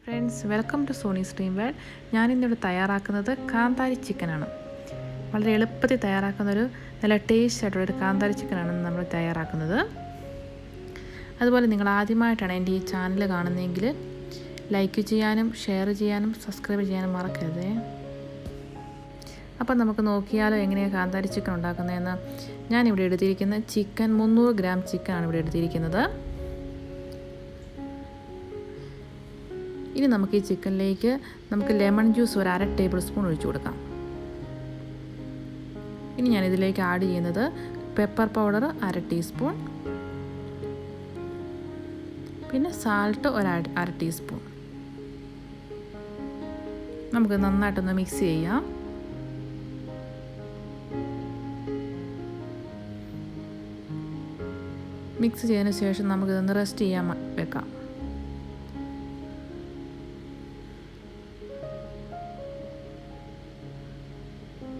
Friends, welcome to Sony Stream World. ഞാനിന്നിവിടെ തയ്യാറാക്കുന്നത് കാന്താരി ചിക്കനാണ്. വളരെ എളുപ്പത്തിൽ തയ്യാറാക്കുന്നൊരു നല്ല ടേസ്റ്റ് ആയിട്ടുള്ളൊരു കാന്താരി ചിക്കനാണ് നമ്മൾ തയ്യാറാക്കുന്നത്. അതുപോലെ നിങ്ങൾ ആദ്യമായിട്ടാണ് എൻ്റെ ഈ ചാനൽ കാണുന്നതെങ്കിൽ ലൈക്ക് ചെയ്യാനും ഷെയർ ചെയ്യാനും സബ്സ്ക്രൈബ് ചെയ്യാനും മറക്കരുതേ. അപ്പം നമുക്ക് നോക്കിയാലോ എങ്ങനെയാണ് കാന്താരി ചിക്കൻ ഉണ്ടാക്കുന്നതെന്ന്. ഞാനിവിടെ എടുത്തിരിക്കുന്ന ചിക്കൻ 300 ഗ്രാം ചിക്കനാണ് ഇവിടെ എടുത്തിരിക്കുന്നത്. ഇനി നമുക്ക് ഈ ചിക്കനിലേക്ക് ലെമൺ ജ്യൂസ് ഒരു 1/2 ടേബിൾ സ്പൂൺ ഒഴിച്ചു കൊടുക്കാം. ഇനി ഞാനിതിലേക്ക് ആഡ് ചെയ്യുന്നത് പെപ്പർ പൗഡർ 1/2 ടീസ്പൂൺ, പിന്നെ സാൾട്ട് ഒരു 1/2 ടീസ്പൂൺ. നമുക്ക് നന്നായിട്ടൊന്ന് മിക്സ് ചെയ്യാം. മിക്സ് ചെയ്തതിന് ശേഷം നമുക്കിതൊന്ന് റെസ്റ്റ് ചെയ്യാൻ വെക്കാം.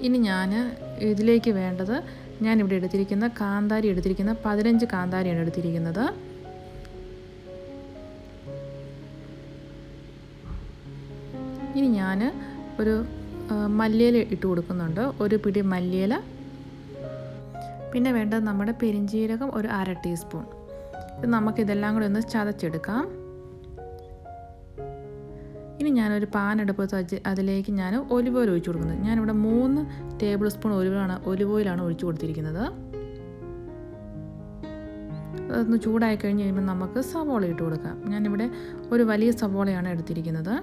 ഇനി ഞാൻ ഇതിലേക്ക് വേണ്ടത്, ഞാനിവിടെ എടുത്തിരിക്കുന്ന കാന്താരി 15 കാന്താരിയാണ് എടുത്തിരിക്കുന്നത്. ഇനി ഞാൻ ഒരു മല്ലിയില ഇട്ട് കൊടുക്കുന്നുണ്ട്, ഒരു പിടി മല്ലിയില. പിന്നെ വേണ്ടത് നമ്മുടെ പെരിഞ്ജീരകം ഒരു 1/2 ടീസ്പൂൺ. ഇത് നമുക്കിതെല്ലാം കൂടി ഒന്ന് ചതച്ചെടുക്കാം. ഇനി ഞാനൊരു പാൻ എടുപ്പത്ത് അതിലേക്ക് ഞാൻ ഒലിവ് ഓയിൽ ഒഴിച്ചു കൊടുക്കുന്നത്. ഞാനിവിടെ 3 ടേബിൾ സ്പൂൺ ഒലിവ് ഓയിലാണ് ഒഴിച്ചു കൊടുത്തിരിക്കുന്നത്. അതൊന്ന് ചൂടായി കഴിഞ്ഞ് കഴിയുമ്പോൾ നമുക്ക് സവോള ഇട്ട് കൊടുക്കാം. ഞാനിവിടെ ഒരു വലിയ സവോളയാണ് എടുത്തിരിക്കുന്നത്.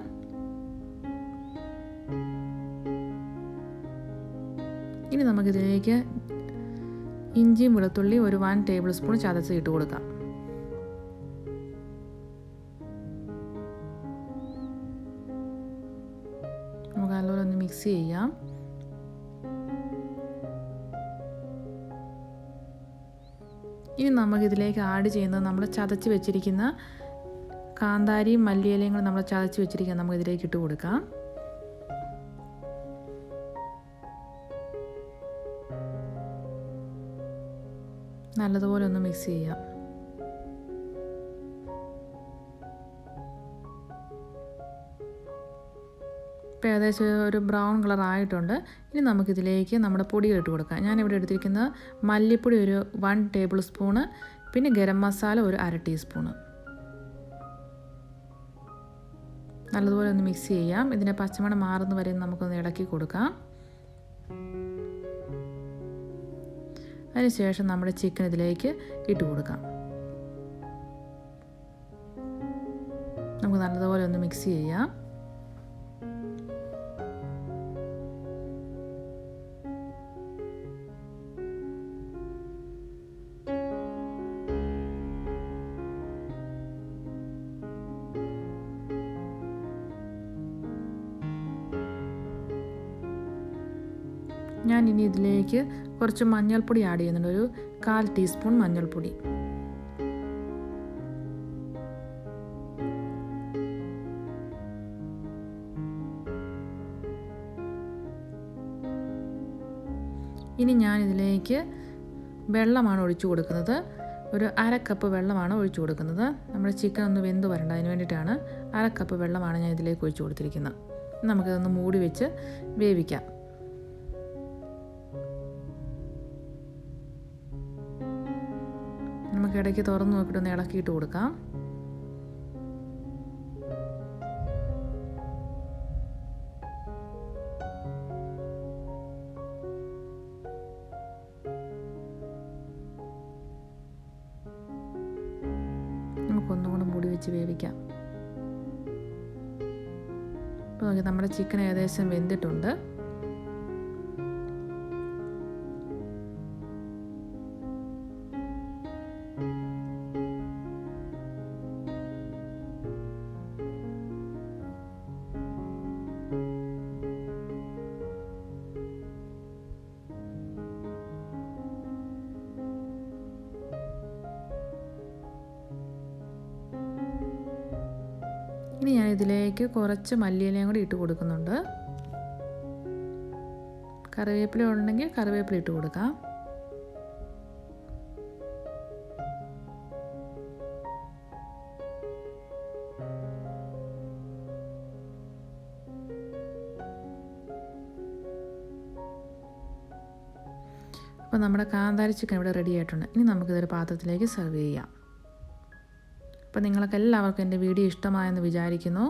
ഇനി നമുക്കിതിലേക്ക് ഇഞ്ചിയും വെളുത്തുള്ളി ഒരു 1 ടേബിൾ സ്പൂൺ ചതച്ച് ഇട്ട് കൊടുക്കാം. നമുക്ക് നല്ലപോലെ ഒന്ന് മിക്സ് ചെയ്യാം. ഇനി നമുക്കിതിലേക്ക് ആഡ് ചെയ്യുന്നത് നമ്മൾ ചതച്ച് വെച്ചിരിക്കുന്ന കാന്താരിയും മല്ലിയിലയും കൂടെ നമ്മൾ ചതച്ച് വെച്ചിരിക്കുക നമുക്കിതിലേക്ക് ഇട്ട് കൊടുക്കാം. നല്ലതുപോലെ ഒന്ന് മിക്സ് ചെയ്യാം. ഇപ്പോൾ ഏകദേശം ഒരു ബ്രൗൺ കളർ ആയിട്ടുണ്ട്. ഇനി നമുക്കിതിലേക്ക് നമ്മുടെ പൊടികൾ ഇട്ട് കൊടുക്കാം. ഞാനിവിടെ എടുത്തിരിക്കുന്നത് മല്ലിപ്പൊടി ഒരു 1 ടേബിൾ സ്പൂണ്, പിന്നെ ഗരം മസാല ഒരു 1/2 ടീസ്പൂണ്. നല്ലതുപോലെ ഒന്ന് മിക്സ് ചെയ്യാം. ഇതിൻ്റെ പച്ചമണം മാറുന്ന വരെ നമുക്കൊന്ന് ഇളക്കി കൊടുക്കാം. അതിനുശേഷം നമ്മുടെ ചിക്കൻ ഇതിലേക്ക് ഇട്ട് കൊടുക്കാം. നമുക്ക് നല്ലതുപോലെ ഒന്ന് മിക്സ് ചെയ്യാം. ഞാൻ ഇനി ഇതിലേക്ക് കുറച്ച് മഞ്ഞൾപ്പൊടി ആഡ് ചെയ്യുന്നുണ്ട്, ഒരു 1/4 ടീസ്പൂൺ മഞ്ഞൾപ്പൊടി. ഇനി ഞാൻ ഇതിലേക്ക് വെള്ളമാണ് ഒഴിച്ചു കൊടുക്കുന്നത്. ഒരു 1/2 കപ്പ് വെള്ളമാണ് ഒഴിച്ചു കൊടുക്കുന്നത്. നമ്മുടെ ചിക്കൻ ഒന്ന് വെന്ത് വരണ്ട, അതിന് വേണ്ടിയിട്ടാണ് 1/2 കപ്പ് വെള്ളമാണ് ഞാൻ ഇതിലേക്ക് ഒഴിച്ചു കൊടുത്തിരിക്കുന്നത്. നമുക്കിതൊന്ന് മൂടി വെച്ച് വേവിക്കാം. നമുക്ക് ഇടയ്ക്ക് തുറന്ന് നോക്കിയിട്ടൊന്ന് ഇളക്കിയിട്ട് കൊടുക്കാം. നമുക്കൊന്നുകൂടെ മൂടി വെച്ച് വേവിക്കാം. ഇപ്പോൾ നോക്കി, നമ്മുടെ ചിക്കൻ ഏകദേശം വെന്തിട്ടുണ്ട്. ഇനി ഞാൻ ഇതിലേക്ക് കുറച്ച് മല്ലിയിലയും കൂടി ഇട്ട് കൊടുക്കുന്നുണ്ട്. കറിവേപ്പില ഉണ്ടെങ്കിൽ കറിവേപ്പില ഇട്ട് കൊടുക്കാം. അപ്പോൾ നമ്മുടെ കാന്താരി ചിക്കൻ ഇവിടെ റെഡി ആയിട്ടുണ്ട്. ഇനി നമുക്കിതൊരു പാത്രത്തിലേക്ക് സെർവ് ചെയ്യാം. അപ്പോൾ നിങ്ങൾക്ക് എല്ലാവർക്കും എൻ്റെ വീഡിയോ ഇഷ്ടമായെന്ന് വിചാരിക്കുന്നു.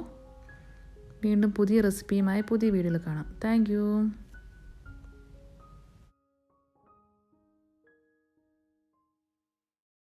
വീണ്ടും പുതിയ റെസിപ്പിയുമായി പുതിയ വീഡിയോയിൽ കാണാം. താങ്ക്